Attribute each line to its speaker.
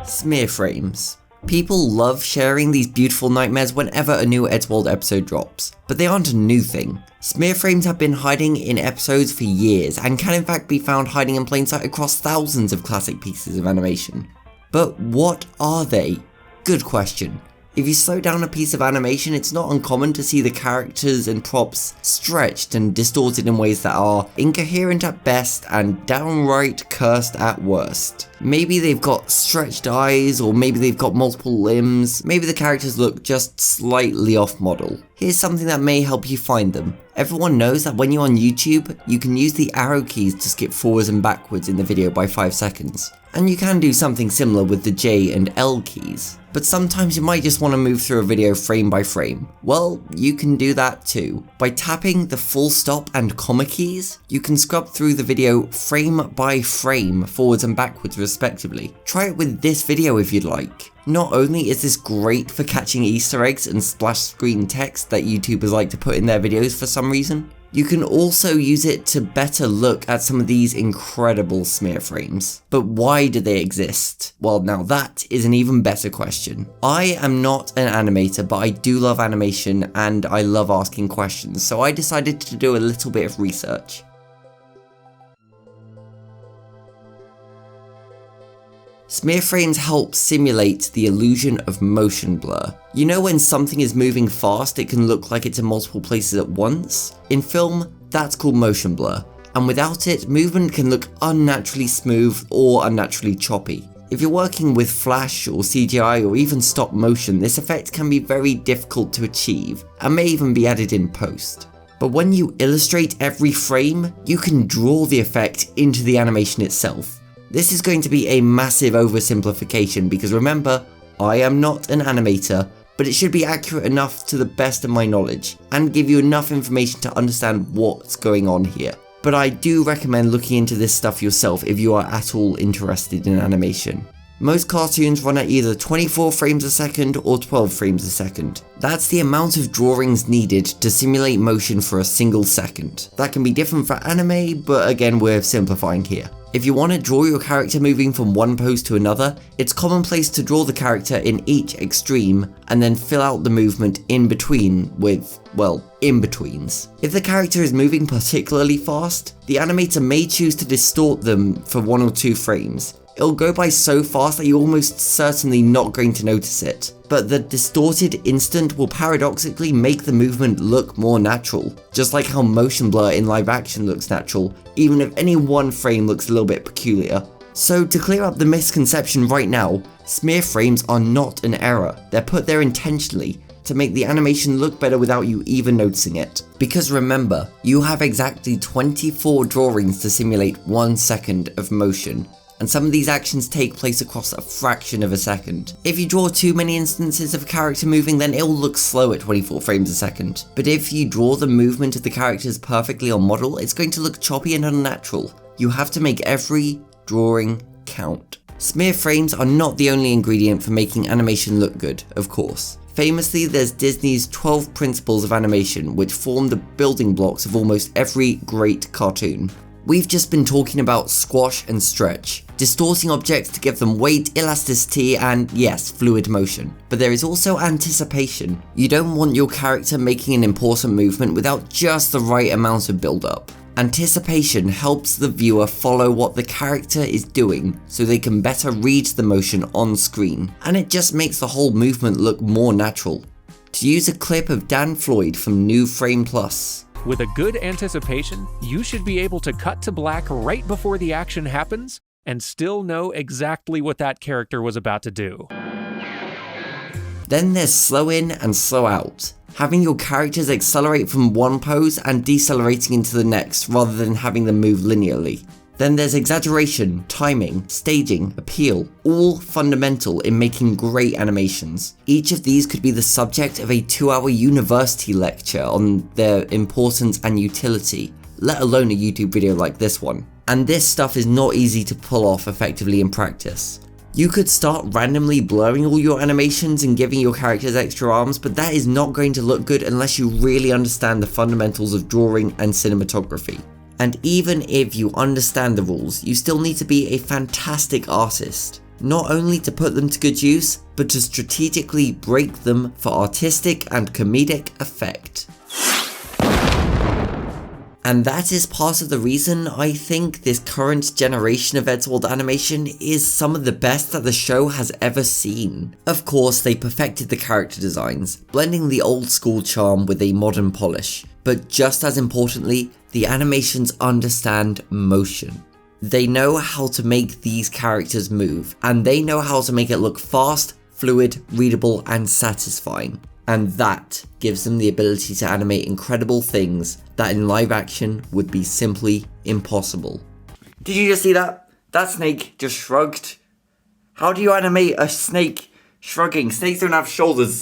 Speaker 1: Smear frames. People love sharing these beautiful nightmares whenever a new Eddsworld episode drops, but they aren't a new thing. Smear frames have been hiding in episodes for years and can in fact be found hiding in plain sight across thousands of classic pieces of animation. But what are they? Good question. If you slow down a piece of animation, it's not uncommon to see the characters and props stretched and distorted in ways that are incoherent at best and downright cursed at worst. Maybe they've got stretched eyes, or maybe they've got multiple limbs, maybe the characters look just slightly off model. Here's something that may help you find them. Everyone knows that when you're on YouTube, you can use the arrow keys to skip forwards and backwards in the video by 5 seconds. And you can do something similar with the J and L keys. But sometimes you might just want to move through a video frame by frame. Well, you can do that too. By tapping the full stop and comma keys, you can scrub through the video frame by frame, forwards and backwards respectively. Try it with this video if you'd like. Not only is this great for catching Easter eggs and splash screen text that YouTubers like to put in their videos for some reason, you can also use it to better look at some of these incredible smear frames. But why do they exist? Well, now that is an even better question. I am not an animator, but I do love animation and I love asking questions, so I decided to do a little bit of research. Smear frames help simulate the illusion of motion blur. You know when something is moving fast, it can look like it's in multiple places at once? In film, that's called motion blur, and without it, movement can look unnaturally smooth or unnaturally choppy. If you're working with flash or CGI or even stop motion, this effect can be very difficult to achieve and may even be added in post. But when you illustrate every frame, you can draw the effect into the animation itself. This is going to be a massive oversimplification because remember, I am not an animator, but it should be accurate enough to the best of my knowledge and give you enough information to understand what's going on here. But I do recommend looking into this stuff yourself if you are at all interested in animation. Most cartoons run at either 24 frames a second or 12 frames a second. That's the amount of drawings needed to simulate motion for a single second. That can be different for anime, but again we're simplifying here. If you want to draw your character moving from one pose to another, it's commonplace to draw the character in each extreme and then fill out the movement in between with, well, in-betweens. If the character is moving particularly fast, the animator may choose to distort them for 1 or 2 frames. It'll go by so fast that you're almost certainly not going to notice it. But the distorted instant will paradoxically make the movement look more natural, just like how motion blur in live action looks natural, even if any one frame looks a little bit peculiar. So to clear up the misconception right now, smear frames are not an error. They're put there intentionally to make the animation look better without you even noticing it. Because remember, you have exactly 24 drawings to simulate 1 second of motion. And some of these actions take place across a fraction of a second. If you draw too many instances of a character moving, then it will look slow at 24 frames a second. But if you draw the movement of the characters perfectly on model, it's going to look choppy and unnatural. You have to make every drawing count. Smear frames are not the only ingredient for making animation look good, of course. Famously, there's Disney's 12 principles of animation, which form the building blocks of almost every great cartoon. We've just been talking about squash and stretch, distorting objects to give them weight, elasticity, and yes, fluid motion. But there is also anticipation. You don't want your character making an important movement without just the right amount of build-up. Anticipation helps the viewer follow what the character is doing so they can better read the motion on screen, and it just makes the whole movement look more natural. To use a clip of Dan Floyd from New Frame Plus.
Speaker 2: With a good anticipation, you should be able to cut to black right before the action happens and still know exactly what that character was about to do.
Speaker 1: Then there's slow in and slow out. Having your characters accelerate from one pose and decelerating into the next rather than having them move linearly. Then there's exaggeration, timing, staging, appeal, all fundamental in making great animations. Each of these could be the subject of a 2-hour university lecture on their importance and utility, let alone a YouTube video like this one. And this stuff is not easy to pull off effectively in practice. You could start randomly blurring all your animations and giving your characters extra arms, but that is not going to look good unless you really understand the fundamentals of drawing and cinematography. And even if you understand the rules, you still need to be a fantastic artist. not only to put them to good use, but to strategically break them for artistic and comedic effect. And that is part of the reason I think this current generation of Eddsworld animation is some of the best that the show has ever seen. Of course, they perfected the character designs, blending the old school charm with a modern polish. But just as importantly, the animations understand motion. They know how to make these characters move, and they know how to make it look fast, fluid, readable, and satisfying. And that gives them the ability to animate incredible things that in live action would be simply impossible. Did you just see that? That snake just shrugged. How do you animate a snake shrugging? Snakes don't have shoulders.